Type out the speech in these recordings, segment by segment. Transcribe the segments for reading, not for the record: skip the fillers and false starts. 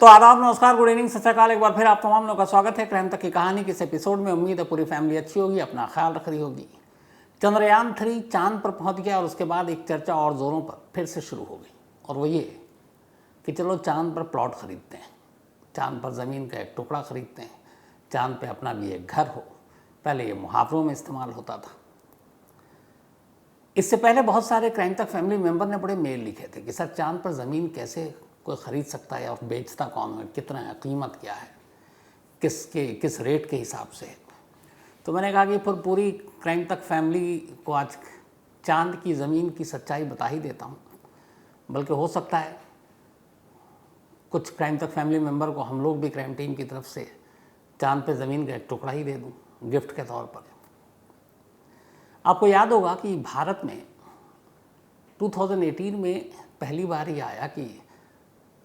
तो आदाब, नमस्कार, गुड इवनिंग, सत श्री अकाल। एक बार फिर आप तमाम लोगों का स्वागत है क्राइम तक की कहानी के इस एपिसोड में। उम्मीद है पूरी फैमिली अच्छी होगी, अपना ख्याल रख रही होगी। चंद्रयान 3 चांद पर पहुंच गया और उसके बाद एक चर्चा और जोरों पर फिर से शुरू हो गई, और वो ये कि चलो चांद पर प्लॉट खरीदते हैं, चांद पर ज़मीन का एक टुकड़ा खरीदते हैं, चांद पर अपना भी एक घर हो। पहले ये मुहावरों में इस्तेमाल होता था। इससे पहले बहुत सारे क्राइम तक फैमिली मेंबर ने बड़े मेल लिखे थे कि सर चांद पर ज़मीन कैसे कोई ख़रीद सकता है और बेचता कौन है, कितना है, कीमत क्या है, किस रेट के हिसाब से है। तो मैंने कहा कि फिर पूरी क्राइम तक फैमिली को आज चांद की ज़मीन की सच्चाई बता ही देता हूँ। बल्कि हो सकता है कुछ क्राइम तक फैमिली मेंबर को हम लोग भी क्राइम टीम की तरफ से चांद पे ज़मीन का एक टुकड़ा ही दे दूँ गिफ्ट के तौर पर। आपको याद होगा कि भारत में 2018 में पहली बार ये आया कि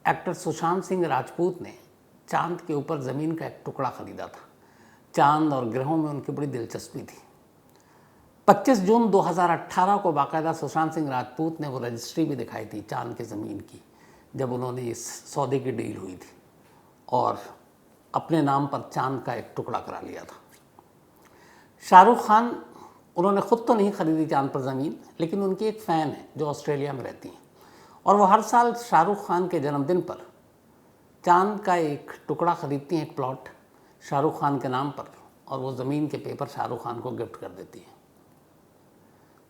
एक्टर सुशांत सिंह राजपूत ने चांद के ऊपर ज़मीन का एक टुकड़ा ख़रीदा था। चांद और ग्रहों में उनकी बड़ी दिलचस्पी थी। 25 जून 2018 को बाकायदा सुशांत सिंह राजपूत ने वो रजिस्ट्री भी दिखाई थी चांद के ज़मीन की, जब उन्होंने इस सौदे की डील हुई थी और अपने नाम पर चांद का एक टुकड़ा करा लिया था। शाहरुख खान, उन्होंने ख़ुद तो नहीं ख़रीदी चांद पर ज़मीन, लेकिन उनकी एक फ़ैन है जो ऑस्ट्रेलिया में रहती हैं, और वो हर साल शाहरुख खान के जन्मदिन पर चांद का एक टुकड़ा ख़रीदती हैं, एक प्लॉट शाहरुख खान के नाम पर, और वो ज़मीन के पेपर शाहरुख खान को गिफ्ट कर देती हैं।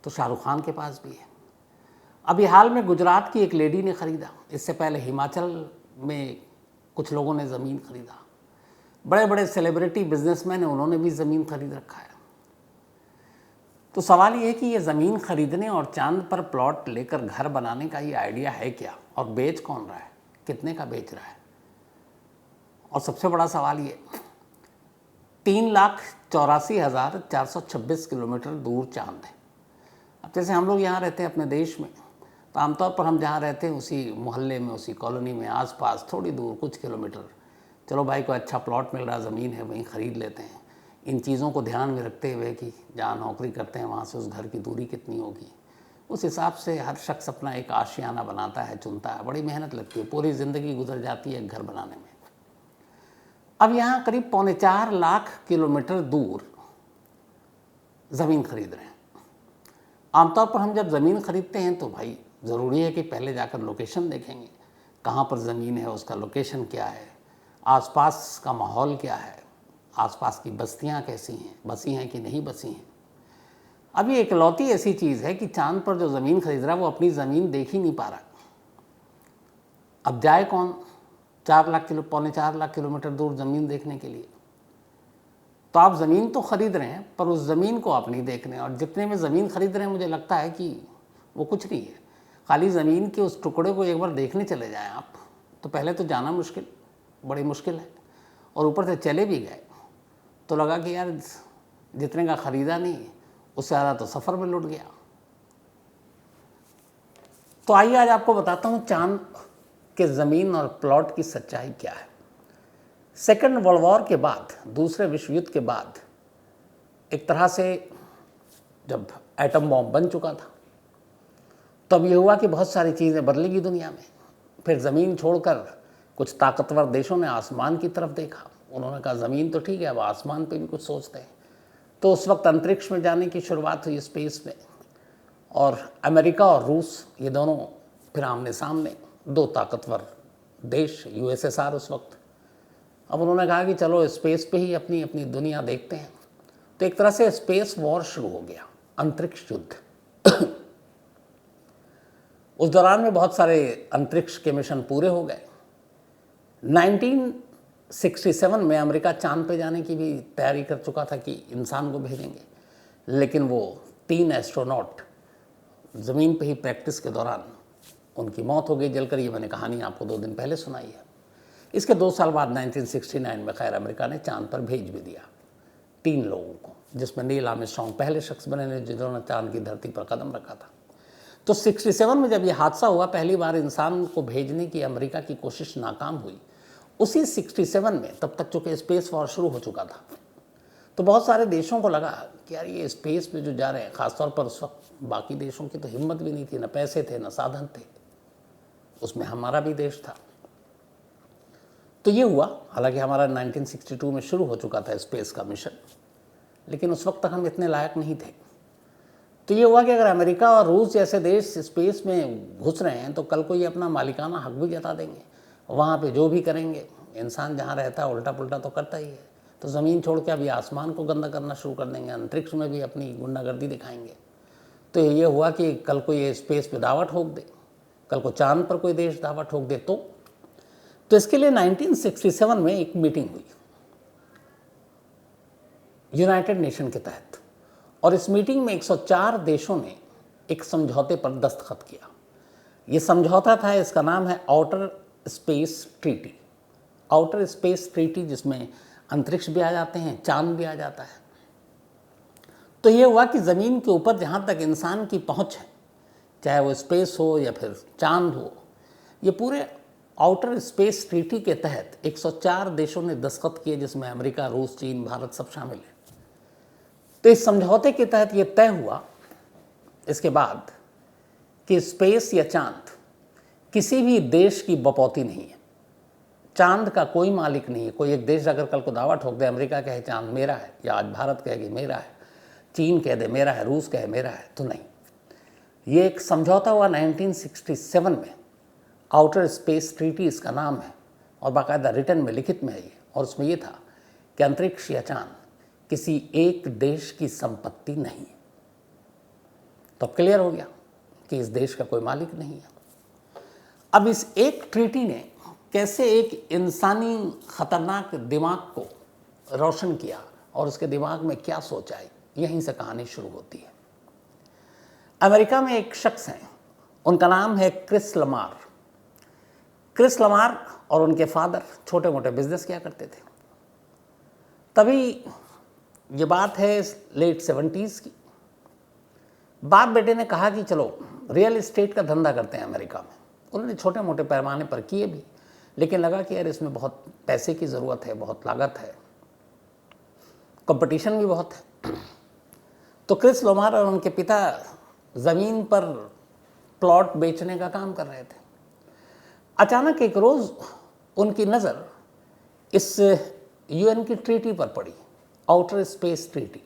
तो शाहरुख खान के पास भी है। अभी हाल में गुजरात की एक लेडी ने ख़रीदा, इससे पहले हिमाचल में कुछ लोगों ने ज़मीन ख़रीदा। बड़े बड़े सेलिब्रिटी बिजनेसमैन हैं, उन्होंने भी ज़मीन ख़रीद रखा है। तो सवाल ये है कि ये ज़मीन ख़रीदने और चांद पर प्लॉट लेकर घर बनाने का ये आइडिया है क्या, और बेच कौन रहा है, कितने का बेच रहा है। और सबसे बड़ा सवाल ये, 3,84,426 किलोमीटर दूर चांद है। अब जैसे हम लोग यहाँ रहते हैं अपने देश में, तो आमतौर पर हम जहाँ रहते हैं उसी मोहल्ले में, उसी कॉलोनी में, आसपास थोड़ी दूर कुछ किलोमीटर, चलो भाई कोई अच्छा प्लॉट मिल रहा, ज़मीन है, वहीं ख़रीद लेते हैं। इन चीज़ों को ध्यान में रखते हुए कि जहाँ नौकरी करते हैं वहाँ से उस घर की दूरी कितनी होगी, उस हिसाब से हर शख्स अपना एक आशियाना बनाता है, चुनता है। बड़ी मेहनत लगती है, पूरी ज़िंदगी गुजर जाती है एक घर बनाने में। अब यहाँ करीब 4.25 लाख किलोमीटर दूर ज़मीन खरीद रहे हैं। आमतौर पर हम जब ज़मीन खरीदते हैं तो भाई ज़रूरी है कि पहले जाकर लोकेशन देखेंगे, कहाँ पर ज़मीन है, उसका लोकेशन क्या है, आसपास का माहौल क्या है, आसपास की बस्तियाँ कैसी हैं, बसी हैं कि नहीं बसी हैं। अब ये इकलौती ऐसी चीज़ है कि चांद पर जो ज़मीन खरीद रहा है वो अपनी ज़मीन देख ही नहीं पा रहा। अब जाए कौन 4 लाख किलोमीटर दूर ज़मीन देखने के लिए। तो आप ज़मीन तो ख़रीद रहे हैं, पर उस ज़मीन को आप नहीं देख रहे हैं, और जितने में ज़मीन खरीद रहे हैं मुझे लगता है कि वो कुछ नहीं है। खाली ज़मीन के उस टुकड़े को एक बार देखने चले जाएं आप, तो पहले तो जाना मुश्किल, बड़ी मुश्किल है, और ऊपर से चले भी गए तो लगा कि यार जितने का ख़रीदा नहीं, उससे ज़्यादा तो सफ़र में लुट गया। तो आइए आज आपको बताता हूँ चांद के ज़मीन और प्लॉट की सच्चाई क्या है। सेकेंड वर्ल्ड वॉर के बाद, दूसरे विश्व युद्ध के बाद, एक तरह से जब एटम बॉम्ब बन चुका था, तब ये हुआ कि बहुत सारी चीज़ें बदलेगी दुनिया में। फिर ज़मीन छोड़कर कुछ ताकतवर देशों ने आसमान की तरफ देखा। उन्होंने कहा ज़मीन तो ठीक है, अब आसमान पे भी कुछ सोचते हैं। तो उस वक्त अंतरिक्ष में जाने की शुरुआत हुई, स्पेस में, और अमेरिका और रूस, ये दोनों फिर आमने सामने, दो ताकतवर देश, यूएसएसआर उस वक्त। अब उन्होंने कहा कि चलो स्पेस पे ही अपनी अपनी दुनिया देखते हैं। तो एक तरह से स्पेस वॉर शुरू हो गया, अंतरिक्ष युद्ध। उस दौरान में बहुत सारे अंतरिक्ष के मिशन पूरे हो गए। 1967 में अमेरिका चांद पे जाने की भी तैयारी कर चुका था कि इंसान को भेजेंगे, लेकिन वो 3 एस्ट्रोनॉट ज़मीन पे ही प्रैक्टिस के दौरान उनकी मौत हो गई जलकर। ये मैंने कहानी आपको 2 दिन पहले सुनाई है। इसके 2 साल बाद 1969 में खैर अमेरिका ने चांद पर भेज भी दिया 3 लोगों को, जिसमें नील आर्मस्ट्रांग पहले शख्स बने जिन्होंने चांद की धरती पर कदम रखा था। तो 67 में जब ये हादसा हुआ, पहली बार इंसान को भेजने की अमेरिका की कोशिश नाकाम हुई। उसी 67 में, तब तक चूँकि स्पेस वॉर शुरू हो चुका था, तो बहुत सारे देशों को लगा कि यार ये स्पेस में जो जा रहे हैं, ख़ासतौर पर उस वक्त बाकी देशों की तो हिम्मत भी नहीं थी, न पैसे थे, न साधन थे, उसमें हमारा भी देश था। तो ये हुआ, हालांकि हमारा 1962 में शुरू हो चुका था स्पेस का मिशन, लेकिन उस वक्त तक हम इतने लायक नहीं थे। तो ये हुआ कि अगर अमेरिका और रूस जैसे देश स्पेस में घुस रहे हैं तो कल को ये अपना मालिकाना हक भी जता देंगे, वहाँ पे जो भी करेंगे। इंसान जहाँ रहता है उल्टा पुल्टा तो करता ही है, तो ज़मीन छोड़ के अभी आसमान को गंदा करना शुरू कर देंगे, अंतरिक्ष में भी अपनी गुंडागर्दी दिखाएंगे। तो ये हुआ कि कल को ये स्पेस पे दावा ठोक दे, कल को चांद पर कोई देश दावा ठोक दे तो इसके लिए 1967 में एक मीटिंग हुई यूनाइटेड नेशन के तहत, और इस मीटिंग में 104 देशों ने एक समझौते पर दस्तखत किया। ये समझौता था, इसका नाम है outer space treaty. Outer space treaty, जिसमें अंतरिक्ष भी आ जाते हैं, चांद भी आ जाता है। तो ये हुआ कि ज़मीन के ऊपर जहाँ तक इंसान की पहुँच है, चाहे वो स्पेस हो या फिर चांद हो, ये पूरे आउटर स्पेस ट्रीटी के तहत 104 देशों ने दस्तखत किए, जिसमें अमेरिका, रूस, चीन, भारत सब शामिल है। तो इस समझौते के तहत ये तय हुआ इसके बाद कि स्पेस या चांद किसी भी देश की बपौती नहीं है, चांद का कोई मालिक नहीं है। कोई एक देश अगर कल को दावा ठोक दे, अमेरिका कहे चांद मेरा है, या आज भारत कहे कि मेरा है, चीन कह दे मेरा है, रूस कहे मेरा है, तो नहीं। ये एक समझौता हुआ 1967 में, आउटर स्पेस ट्रीटी इसका नाम है, और बाकायदा रिटर्न में, लिखित में है ये। और उसमें ये था कि अंतरिक्ष या चांद किसी एक देश की संपत्ति नहीं है। तो अब क्लियर हो गया कि इस देश का कोई मालिक नहीं है। अब इस एक ट्रीटी ने कैसे एक इंसानी खतरनाक दिमाग को रोशन किया और उसके दिमाग में क्या सोच आई, यहीं से कहानी शुरू होती है। अमेरिका में एक शख्स हैं, उनका नाम है क्रिस लमार। क्रिस लमार और उनके फादर छोटे मोटे बिजनेस किया करते थे। तभी ये बात है लेट 70s की। बाप बेटे ने कहा कि चलो रियल एस्टेट का धंधा करते हैं अमेरिका में। उन्होंने छोटे मोटे पैमाने पर किए भी, लेकिन लगा कि यार इसमें बहुत पैसे की ज़रूरत है, बहुत लागत है, कंपटीशन भी बहुत है। तो क्रिस लमार और उनके पिता ज़मीन पर प्लॉट बेचने का काम कर रहे थे। अचानक एक रोज़ उनकी नज़र इस यूएन की ट्रीटी पर पड़ी, आउटर स्पेस ट्रीटी,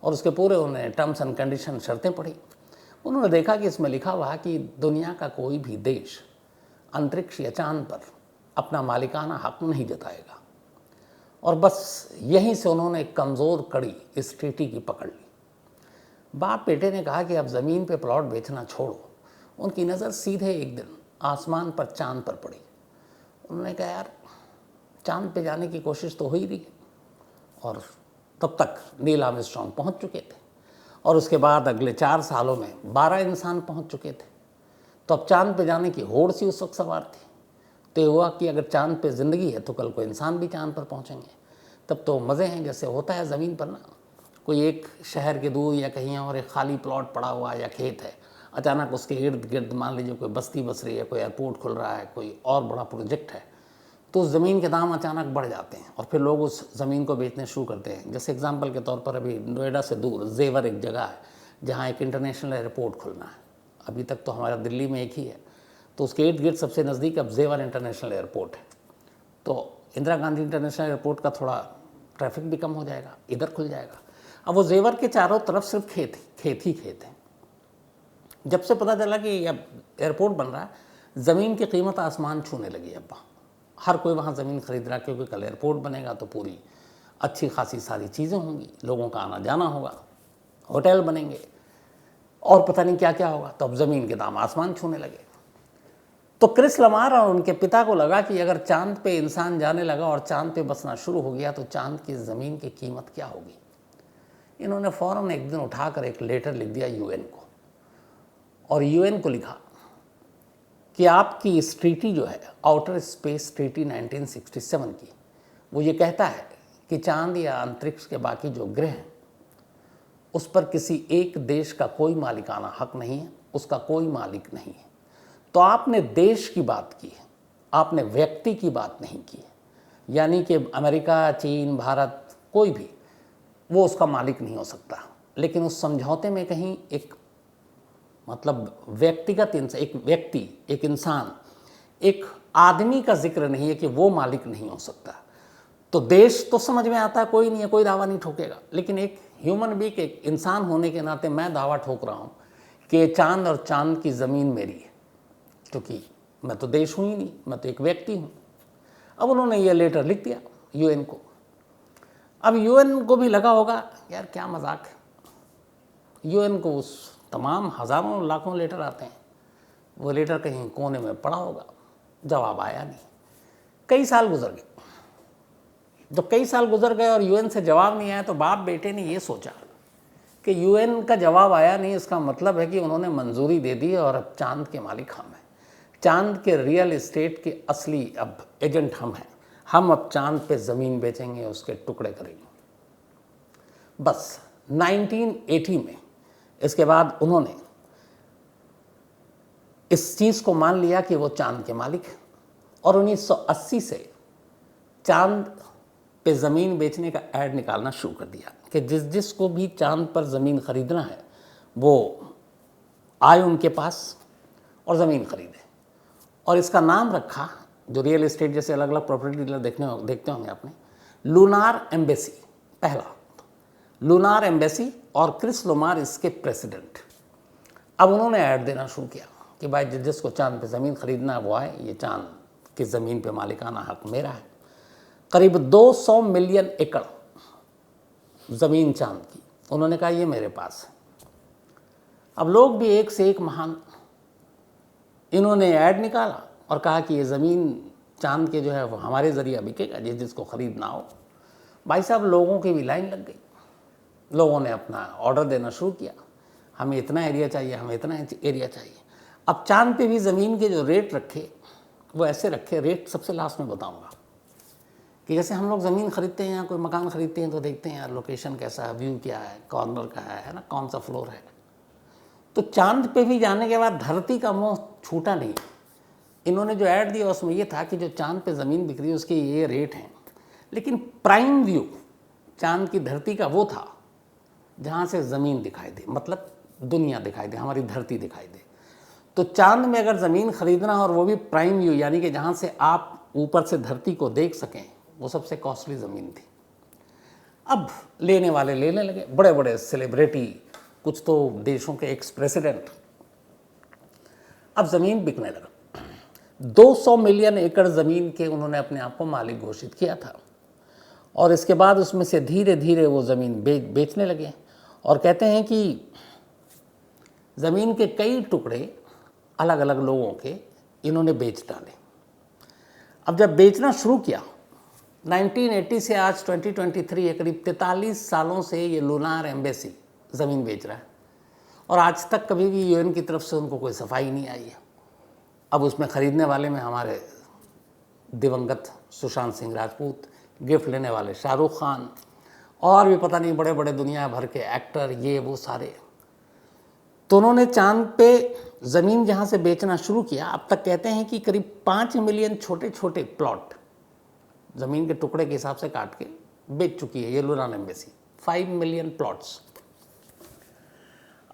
और उसके पूरे उन्हें टर्म्स एंड कंडीशन, शर्तें पढ़ी। उन्होंने देखा कि इसमें लिखा हुआ है कि दुनिया का कोई भी देश अंतरिक्ष या चांद पर अपना मालिकाना हक नहीं जताएगा, और बस यहीं से उन्होंने एक कमज़ोर कड़ी इस ट्रीटी की पकड़ ली। बाप बेटे ने कहा कि अब ज़मीन पे प्लॉट बेचना छोड़ो। उनकी नज़र सीधे एक दिन आसमान पर चांद पर पड़ी। उन्होंने कहा यार चांद पे जाने की कोशिश तो हो ही रही है, और तब तक नील आर्मस्ट्रॉन्ग पहुंच चुके थे, और उसके बाद अगले 4 सालों में 12 इंसान पहुंच चुके थे। तो अब चांद पे जाने की होड़ सी उस वक्त सवार थी। तो ये हुआ कि अगर चांद पे ज़िंदगी है तो कल को इंसान भी चांद पर पहुंचेंगे। तब तो मज़े हैं, जैसे होता है ज़मीन पर ना, कोई एक शहर के दूर या कहीं और एक खाली प्लॉट पड़ा हुआ या खेत है, अचानक उसके इर्द गिर्द मान लीजिए कोई बस्ती बस रही है, कोई एयरपोर्ट खुल रहा है, कोई और बड़ा प्रोजेक्ट है, तो उस ज़मीन के दाम अचानक बढ़ जाते हैं और फिर लोग उस ज़मीन को बेचने शुरू करते हैं। जैसे एग्जांपल के तौर पर अभी नोएडा से दूर जेवर एक जगह है जहाँ एक इंटरनेशनल एयरपोर्ट खुलना है। अभी तक तो हमारा दिल्ली में एक ही है, तो उसके इर्द गिर्द सबसे नज़दीक अब जेवर इंटरनेशनल एयरपोर्ट है। तो इंदिरा गांधी इंटरनेशनल एयरपोर्ट का थोड़ा ट्रैफिक भी कम हो जाएगा, इधर खुल जाएगा। अब वो जेवर के चारों तरफ सिर्फ खेत ही खेत हैं। जब से पता चला कि अब एयरपोर्ट बन रहा है, ज़मीन की कीमत आसमान छूने लगी। अब हर कोई वहाँ ज़मीन खरीद रहा है, क्योंकि कल एयरपोर्ट बनेगा तो पूरी अच्छी खासी सारी चीज़ें होंगी, लोगों का आना जाना होगा, होटल बनेंगे और पता नहीं क्या क्या होगा। तो अब ज़मीन के दाम आसमान छूने लगे। तो क्रिस लमार और उनके पिता को लगा कि अगर चांद पे इंसान जाने लगा और चांद पे बसना शुरू हो गया तो चांद की ज़मीन की कीमत क्या होगी। इन्होंने फ़ौरन एक दिन उठाकर एक लेटर लिख दिया यूएन को, और यूएन को लिखा कि आपकी इस ट्रीटी जो है आउटर स्पेस ट्रीटी 1967 की, वो ये कहता है कि चांद या अंतरिक्ष के बाकी जो ग्रह हैं उस पर किसी एक देश का कोई मालिकाना हक नहीं है, उसका कोई मालिक नहीं है। तो आपने देश की बात की है, आपने व्यक्ति की बात नहीं की है। यानी कि अमेरिका, चीन, भारत, कोई भी वो उसका मालिक नहीं हो सकता। लेकिन उस समझौते में कहीं एक मतलब व्यक्तिगत एक व्यक्ति, एक इंसान, एक आदमी का जिक्र नहीं है कि वो मालिक नहीं हो सकता। तो देश तो समझ में आता है, कोई नहीं है, कोई दावा नहीं ठोकेगा, लेकिन एक ह्यूमन बीइंग, एक इंसान होने के नाते मैं दावा ठोक रहा हूँ कि चांद और चांद की ज़मीन मेरी है, क्योंकि मैं तो देश हूँ ही नहीं, मैं तो एक व्यक्ति हूँ। अब उन्होंने ये लेटर लिख दिया यूएन को। अब यूएन को भी लगा होगा यार क्या मजाक है, यूएन को उस तमाम हज़ारों लाखों लेटर आते हैं, वो लेटर कहीं कोने में पड़ा होगा, जवाब आया नहीं। कई साल गुजर गए। जब कई साल गुजर गए और यूएन से जवाब नहीं आया तो बाप बेटे ने ये सोचा कि यूएन का जवाब आया नहीं, इसका मतलब है कि उन्होंने मंजूरी दे दी और अब चांद के मालिक हम हैं, चांद के रियल इस्टेट के असली अब एजेंट हम हैं, हम अब चांद पे ज़मीन बेचेंगे, उसके टुकड़े करेंगे। बस 1980 में इसके बाद उन्होंने इस चीज़ को मान लिया कि वो चांद के मालिक हैं और 1980 से चांद पे ज़मीन बेचने का ऐड निकालना शुरू कर दिया कि जिस जिस को भी चांद पर ज़मीन ख़रीदना है वो आए उनके पास और ज़मीन ख़रीदे। और इसका नाम रखा, जो रियल इस्टेट जैसे अलग अलग प्रॉपर्टी डीलर देखते होंगे आपने, लूनार एम्बेसी। पहला लूनार एम्बेसी और क्रिस लोमार इसके प्रेसिडेंट। अब उन्होंने ऐड देना शुरू किया कि भाई जिसको चांद पे ज़मीन ख़रीदना है वो आए, ये चांद की ज़मीन पे मालिकाना हक मेरा है। करीब 200 मिलियन एकड़ ज़मीन चांद की, उन्होंने कहा ये मेरे पास है। अब लोग भी एक से एक महान, इन्होंने ऐड निकाला और कहा कि ये ज़मीन चांद के जो है वो हमारे ज़रिए बिकेगा, जिसको ख़रीदना हो। भाई साहब लोगों की भी लाइन लग गई, लोगों ने अपना ऑर्डर देना शुरू किया, हमें इतना एरिया चाहिए, हमें इतना एरिया चाहिए। अब चांद पे भी ज़मीन के जो रेट रखे वो ऐसे रखे, रेट सबसे लास्ट में बताऊंगा, कि जैसे हम लोग ज़मीन ख़रीदते हैं या कोई मकान ख़रीदते हैं तो देखते हैं यार लोकेशन कैसा है, व्यू क्या है, कॉर्नर का है ना, कौन सा फ्लोर है। तो चांद पे भी जाने के बाद धरती का मोह छूटा नहीं। इन्होंने जो ऐड दिया उसमें ये था कि जो चांद पे ज़मीन बिक रही है उसके ये रेट हैं, लेकिन प्राइम व्यू चांद की धरती का वो था जहाँ से ज़मीन दिखाई दे, मतलब दुनिया दिखाई दे, हमारी धरती दिखाई दे। तो चांद में अगर ज़मीन ख़रीदना और वो भी प्राइम व्यू, यानी कि जहाँ से आप ऊपर से धरती को देख सकें, वो सबसे कॉस्टली ज़मीन थी। अब लेने वाले लेने लगे, बड़े बड़े सेलिब्रिटी, कुछ तो देशों के एक्स प्रेसिडेंट। अब ज़मीन बिकने लगा। 200 मिलियन एकड़ ज़मीन के उन्होंने अपने आप को मालिक घोषित किया था और इसके बाद उसमें से धीरे धीरे वो ज़मीन बेचने लगे और कहते हैं कि ज़मीन के कई टुकड़े अलग अलग लोगों के इन्होंने बेच डाले। अब जब बेचना शुरू किया 1980 से आज 2023 है, करीब 43 सालों से ये लूनार एम्बेसी ज़मीन बेच रहा है और आज तक कभी भी यूएन की तरफ से उनको कोई सफाई नहीं आई है। अब उसमें ख़रीदने वाले में हमारे दिवंगत सुशांत सिंह राजपूत, गिफ्ट लेने वाले शाहरुख खान और भी पता नहीं बड़े बड़े दुनिया भर के एक्टर, ये वो सारे। तो उन्होंने चांद पे ज़मीन जहाँ से बेचना शुरू किया, अब तक कहते हैं कि करीब 5 मिलियन छोटे छोटे प्लॉट ज़मीन के टुकड़े के हिसाब से काट के बेच चुकी है ये लूनार एम्बेसी, 5 मिलियन प्लॉट्स।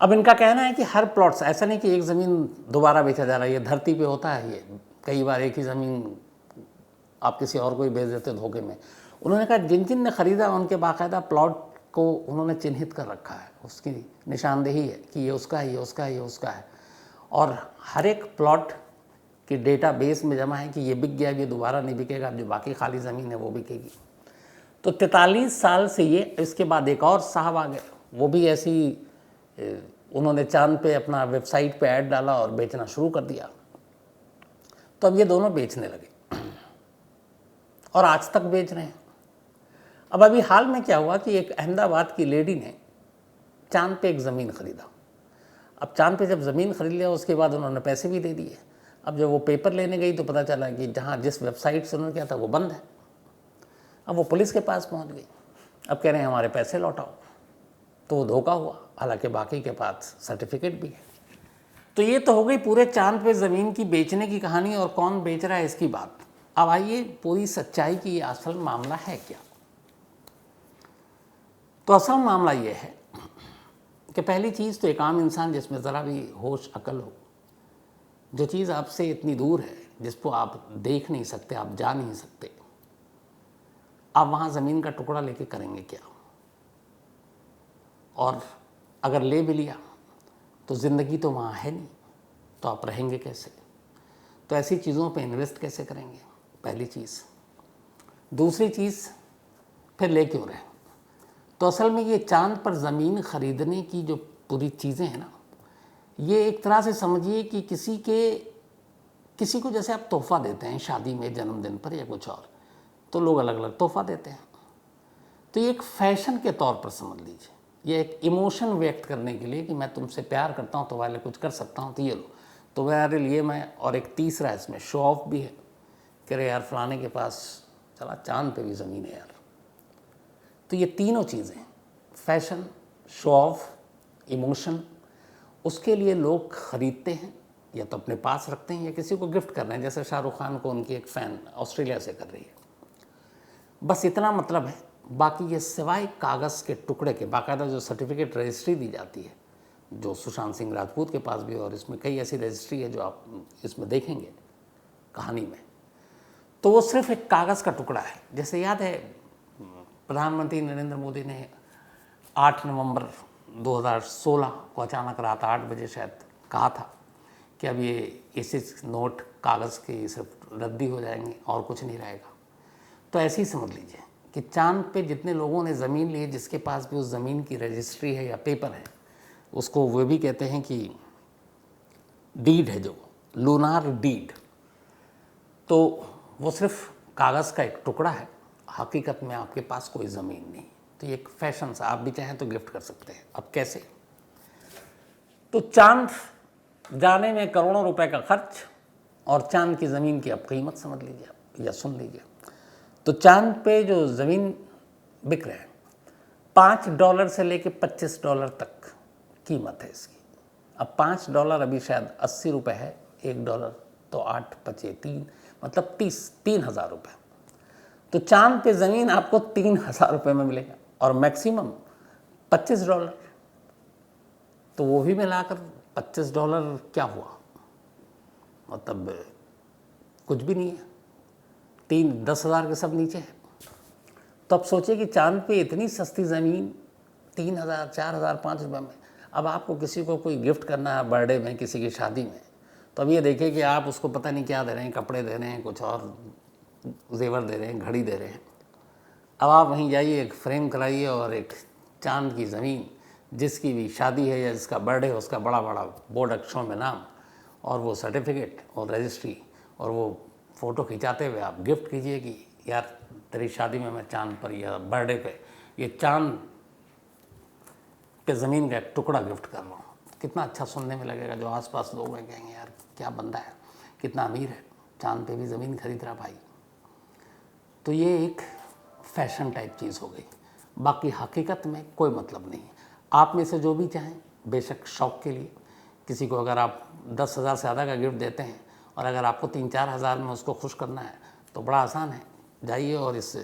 अब इनका कहना है कि हर प्लॉट्स, ऐसा नहीं कि एक ज़मीन दोबारा बेचा जा रहा है, ये धरती पे होता है, ये कई बार एक ही ज़मीन आप किसी और को ही बेच देते धोखे में। उन्होंने कहा जिन जिन ने ख़रीदा उनके बाकायदा प्लॉट को उन्होंने चिन्हित कर रखा है, उसकी निशानदेही है कि ये उसका है, ये उसका है, ये उसका है, और हर एक प्लॉट के डेटा बेस में जमा है कि ये बिक गया, ये दोबारा नहीं बिकेगा, जो बाकी खाली ज़मीन है वो बिकेगी। तो 43 साल से ये, इसके बाद एक और साहब आ गए, वो भी ऐसी उन्होंने चांद पे अपना वेबसाइट पे ऐड डाला और बेचना शुरू कर दिया। तो अब ये दोनों बेचने लगे और आज तक बेच रहे हैं। अब अभी हाल में क्या हुआ कि एक अहमदाबाद की लेडी ने चांद पे एक ज़मीन ख़रीदा। अब चांद पे जब ज़मीन ख़रीद लिया उसके बाद उन्होंने पैसे भी दे दिए। अब जब वो पेपर लेने गई तो पता चला कि जहाँ जिस वेबसाइट से उन्होंने किया था वो बंद है। अब वो पुलिस के पास पहुँच गई, अब कह रहे हैं हमारे पैसे लौटाओ। तो वो धोखा हुआ, हालांकि बाकी के पास सर्टिफिकेट भी है। तो ये तो हो गई पूरे चांद पे ज़मीन की बेचने की कहानी और कौन बेच रहा है इसकी बात। अब आइए पूरी सच्चाई की ये असल मामला है क्या। तो असल मामला ये है कि पहली चीज़ तो एक आम इंसान जिसमें ज़रा भी होश अकल हो, जो चीज़ आपसे इतनी दूर है जिसको आप देख नहीं सकते, आप जा नहीं सकते, आप वहाँ ज़मीन का टुकड़ा लेके करेंगे क्या? और अगर ले भी लिया तो ज़िंदगी तो वहाँ है नहीं, तो आप रहेंगे कैसे? तो ऐसी चीज़ों पे इन्वेस्ट कैसे करेंगे? पहली चीज़। दूसरी चीज़, फिर ले क्यों रहे? तो असल में ये चाँद पर ज़मीन ख़रीदने की जो पूरी चीज़ें हैं ना, ये एक तरह से समझिए कि किसी को जैसे आप तोहफ़ा देते हैं शादी में, जन्मदिन पर या कुछ और, तो लोग अलग अलग तोहफ़ा देते हैं। तो ये एक फ़ैशन के तौर पर समझ लीजिए, ये एक इमोशन व्यक्त करने के लिए कि मैं तुमसे प्यार करता हूँ तो वाले कुछ कर सकता हूँ, तो ये लो, तो मेरे लिए मैं। और एक तीसरा इसमें शो ऑफ भी है कि अरे यार फलाने के पास चला चाँद पे भी ज़मीन है यार। तो ये तीनों चीज़ें, फैशन, शो ऑफ, इमोशन, उसके लिए लोग ख़रीदते हैं या तो अपने पास रखते हैं या किसी को गिफ्ट कर रहे हैं, जैसे शाहरुख खान को उनकी एक फ़ैन ऑस्ट्रेलिया से कर रही है। बस इतना मतलब है। बाकी ये सिवाय कागज़ के टुकड़े के बाकायदा जो सर्टिफिकेट रजिस्ट्री दी जाती है, जो सुशांत सिंह राजपूत के पास भी है, और इसमें कई ऐसी रजिस्ट्री है जो आप इसमें देखेंगे कहानी में, तो वो सिर्फ एक कागज़ का टुकड़ा है। जैसे याद है प्रधानमंत्री नरेंद्र मोदी ने 8 नवंबर 2016 को अचानक रात 8 बजे शायद कहा था कि अब ये ऐसे नोट कागज़ के सिर्फ रद्दी हो जाएंगे और कुछ नहीं रहेगा। तो ऐसे ही समझ लीजिए कि चाँद पे जितने लोगों ने ज़मीन ली है, जिसके पास भी उस ज़मीन की रजिस्ट्री है या पेपर है, उसको वो भी कहते हैं कि डीड है, जो लूनार डीड, तो वो सिर्फ कागज़ का एक टुकड़ा है, हकीकत में आपके पास कोई ज़मीन नहीं। तो ये एक फैशन सा, आप भी चाहें तो गिफ्ट कर सकते हैं। अब कैसे? तो चाँद जाने में करोड़ों रुपए का खर्च, और चाँद की ज़मीन की अब कीमत समझ लीजिए या सुन लीजिए। तो चाँद पे जो ज़मीन बिक रहे हैं, $5 से लेके $25 तक कीमत है इसकी। अब $5 अभी शायद 80 रुपये है, $1 तो 8 पचे 3, मतलब 3,000 रुपये। तो चाँद पे ज़मीन आपको 3,000 रुपये में मिलेगा, और मैक्सिमम $25। तो वो भी मिलाकर $25 क्या हुआ? मतलब कुछ भी नहीं है, 10,000 के सब नीचे है। तो अब सोचिए कि चाँद पे इतनी सस्ती ज़मीन 3,000, 4,000, 5 रुपये में। अब आपको किसी को कोई गिफ्ट करना है बर्थडे में, किसी की शादी में, तो अब ये देखिए कि आप उसको पता नहीं क्या दे रहे हैं, कपड़े दे रहे हैं, कुछ और जेवर दे रहे हैं, घड़ी दे रहे हैं। अब आप वहीं जाइए, एक फ्रेम कराइए और एक चाँद की ज़मीन, जिसकी भी शादी है या जिसका बर्थडे है, उसका बड़ा बड़ा बोर्ड अक्षरों में नाम, और वो सर्टिफिकेट और रजिस्ट्री, और वो फ़ोटो खिंचाते हुए आप गिफ्ट कीजिए कि यार तेरी शादी में मैं चाँद पर या बर्थडे पे ये चाँद पे ज़मीन का एक टुकड़ा गिफ्ट कर रहा हूँ। कितना अच्छा सुनने में लगेगा। जो आसपास लोग हैं कहेंगे यार क्या बंदा है, कितना अमीर है, चाँद पे भी ज़मीन खरीद रहा भाई। तो ये एक फैशन टाइप चीज़ हो गई। बाकी हकीकत में कोई मतलब नहीं है। आप में से जो भी चाहें, बेशक शौक़ के लिए, किसी को अगर आप 10,000 से ज़्यादा का गिफ्ट देते हैं और अगर आपको 3-4 हज़ार में उसको खुश करना है तो बड़ा आसान है, जाइए और इस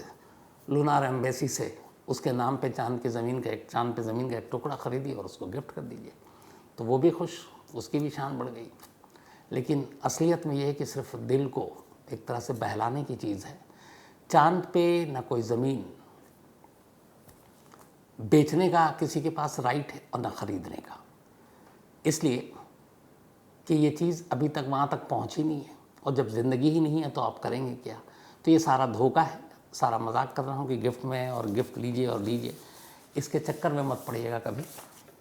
लूनार एम्बेसी से उसके नाम पे चाँद पे ज़मीन का एक टुकड़ा ख़रीदिए और उसको गिफ्ट कर दीजिए, तो वो भी खुश, उसकी भी शान बढ़ गई। लेकिन असलियत में ये है कि सिर्फ दिल को एक तरह से बहलाने की चीज़ है। चाँद पे ना कोई ज़मीन बेचने का किसी के पास राइट है और ना ख़रीदने का, इसलिए कि ये चीज़ अभी तक वहाँ तक पहुँची नहीं है, और जब ज़िंदगी ही नहीं है तो आप करेंगे क्या? तो ये सारा धोखा है। सारा मजाक कर रहा हूँ कि गिफ्ट में और गिफ्ट लीजिए और लीजिए, इसके चक्कर में मत पड़िएगा कभी,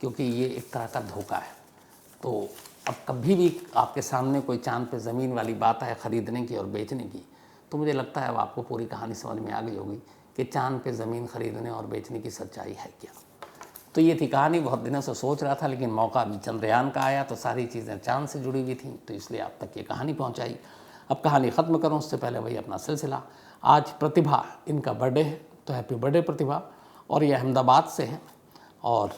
क्योंकि ये एक तरह का धोखा है। तो अब कभी भी आपके सामने कोई चाँद पे ज़मीन वाली बात है ख़रीदने की और बेचने की, तो मुझे लगता है अब आपको पूरी कहानी समझ में आ गई होगी कि चाँद पे ज़मीन ख़रीदने और बेचने की सच्चाई है क्या। तो ये थी कहानी। बहुत दिनों से सोच रहा था, लेकिन मौका अभी चंद्रयान का आया तो सारी चीज़ें चाँद से जुड़ी हुई थी, तो इसलिए आप तक ये कहानी पहुँचाई। अब कहानी ख़त्म करूँ उससे पहले वही अपना सिलसिला। आज प्रतिभा इनका बर्थडे है, तो हैप्पी बर्थडे प्रतिभा। और ये अहमदाबाद से हैं और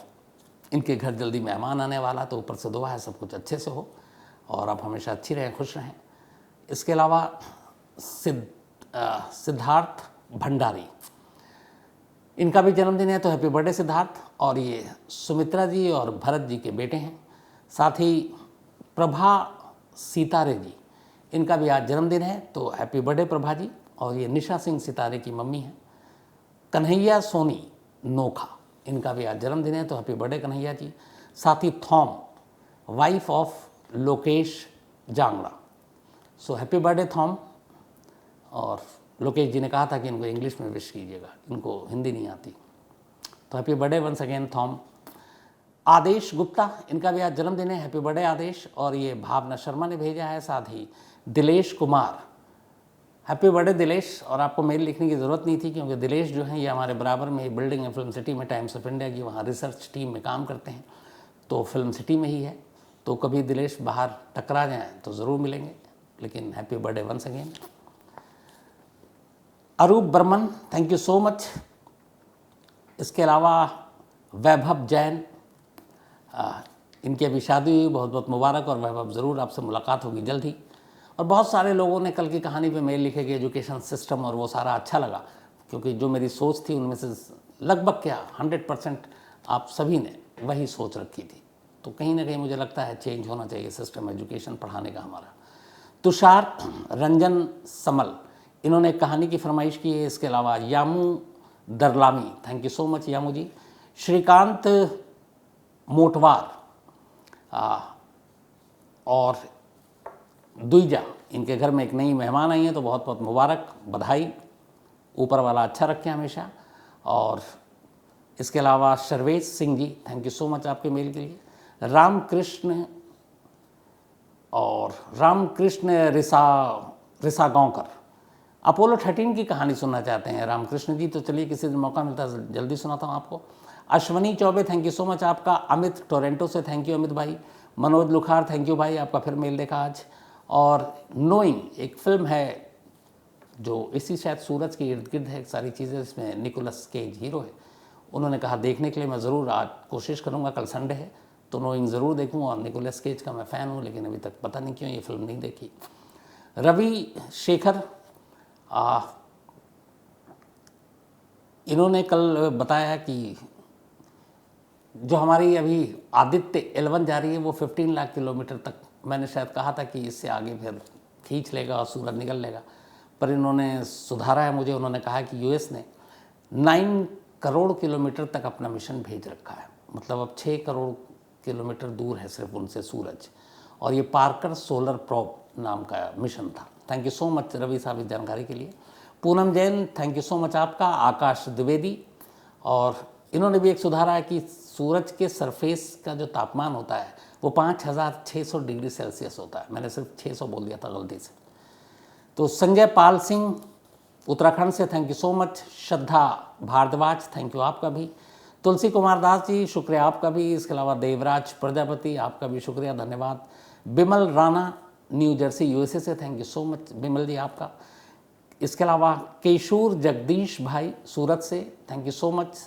इनके घर जल्दी मेहमान आने वाला, तो ऊपर से दुआ है सब कुछ अच्छे से हो और आप हमेशा अच्छी रहें, खुश रहें। इसके अलावा सिद्धार्थ भंडारी, इनका भी जन्मदिन है, तो हैप्पी बर्थडे सिद्धार्थ। और ये सुमित्रा जी और भरत जी के बेटे हैं। साथ ही प्रभा सीतारे जी, इनका भी आज जन्मदिन है, तो हैप्पी बर्थडे प्रभा जी। और ये निशा सिंह सितारे की मम्मी हैं। कन्हैया सोनी नोखा, इनका भी आज जन्मदिन है, तो हैप्पी बर्थडे कन्हैया जी। साथ ही Thom, wife of Lokesh Jangra, so happy birthday Thom. और लोकेश जी ने कहा था कि इनको इंग्लिश में विश कीजिएगा, इनको हिंदी नहीं आती, तो हैप्पी बर्थडे वंस अगेन थॉम। आदेश गुप्ता, इनका भी आज जन्मदिन है, हैप्पी बर्थडे आदेश। और ये भावना शर्मा ने भेजा है। साथ ही दिलेश कुमार, हैप्पी बर्थडे दिलेश। और आपको मेल लिखने की ज़रूरत नहीं थी, क्योंकि दिलेश जो हैं ये हमारे बराबर में बिल्डिंग है फिल्म सिटी में, टाइम्स ऑफ इंडिया की, वहाँ रिसर्च टीम में काम करते हैं, तो फिल्म सिटी में ही है। तो कभी दिलेश बाहर टकरा जाएँ तो ज़रूर मिलेंगे, लेकिन happy birthday once again. Arup Barman, thank you so much. इसके अलावा वैभव जैन, इनकी अभी शादी हुई, बहुत बहुत मुबारक। और वैभव ज़रूर आपसे मुलाकात होगी जल्द ही। और बहुत सारे लोगों ने कल की कहानी पे मेल लिखे कि एजुकेशन सिस्टम और वो सारा अच्छा लगा, क्योंकि जो मेरी सोच थी उनमें से लगभग क्या 100% आप सभी ने वही सोच रखी थी। तो कहीं ना कहीं मुझे लगता है चेंज होना चाहिए सिस्टम एजुकेशन पढ़ाने का हमारा। तुषार रंजन समल, इन्होंने एक कहानी की फरमाइश की है। इसके अलावा यामू दरलामी, थैंक यू सो मच यामू जी। श्रीकांत मोटवार और दुईजा, इनके घर में एक नई मेहमान आई हैं, तो बहुत बहुत मुबारक, बधाई, ऊपर वाला अच्छा रखे हमेशा। और इसके अलावा Sharvesh Singh ji, thank you so much आपके मेल के लिए। रामकृष्ण और रामकृष्ण रिसा गांवकर, अपोलो 13 की कहानी सुनना चाहते हैं रामकृष्ण जी, तो चलिए किसी दिन मौका मिलता है जल्दी सुनाता हूँ आपको। Ashwani Choubey, thank you so much आपका। अमित टोरेंटो से, थैंक यू अमित भाई। मनोज लुखार, थैंक यू भाई, आपका फिर मेल देखा आज। और नोइंग, एक फिल्म है जो इसी शायद सूरज के इर्द गिर्द है, सारी चीज़ें, इसमें निकोलस केज हीरो है। उन्होंने कहा देखने के लिए, मैं ज़रूर आज कोशिश करूँगा, कल संडे है तो नोइंग ज़रूर देखूँ। और निकोलस केज का मैं फ़ैन हूँ, लेकिन अभी तक पता नहीं क्यों ये फिल्म नहीं देखी। रवि शेखर, इन्होंने कल बताया कि जो हमारी अभी आदित्य L1 जा रही है वो 15 लाख किलोमीटर तक, मैंने शायद कहा था कि इससे आगे फिर खींच लेगा और सूरज निकल लेगा, पर इन्होंने सुधारा है मुझे। उन्होंने कहा कि यूएस ने 9 करोड़ किलोमीटर तक अपना मिशन भेज रखा है, मतलब अब 6 करोड़ किलोमीटर दूर है सिर्फ उनसे सूरज। और ये पार्कर सोलर प्रोब नाम का मिशन था। Thank you so much Ravi साहब इस जानकारी के लिए। Poonam Jain, thank you so much आपका। आकाश द्विवेदी, और इन्होंने भी एक सुधारा है कि सूरज के सरफेस का जो तापमान होता है वो 5600 डिग्री सेल्सियस होता है। मैंने सिर्फ 600 बोल दिया था गलती से। तो संजय पाल सिंह उत्तराखंड से, thank you so much. Shraddha Bhardwaj, thank you आपका भी। तुलसी कुमार दास जी, शुक्रिया आपका भी। इसके अलावा देवराज प्रजापति, आपका भी शुक्रिया, धन्यवाद। Bimal Rana, New Jersey USA से, thank you so much Bimal ji आपका। इसके अलावा केशूर जगदीश भाई सूरत से, थैंक यू सो मच।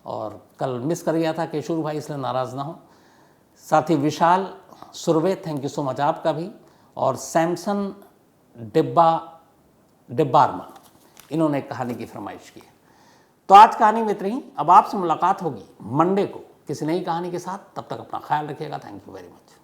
और कल मिस कर गया था केशूर भाई, इसलिए नाराज़ ना हो। साथ ही Vishal Surve, thank you so much आपका भी। और सैमसन डिब्बार्मा, इन्होंने कहानी की फरमाइश की है। तो आज कहानी में इतनी ही। अब आपसे मुलाकात होगी मंडे को किसी नई कहानी के साथ। तब तक अपना ख्याल रखिएगा। Thank you very much.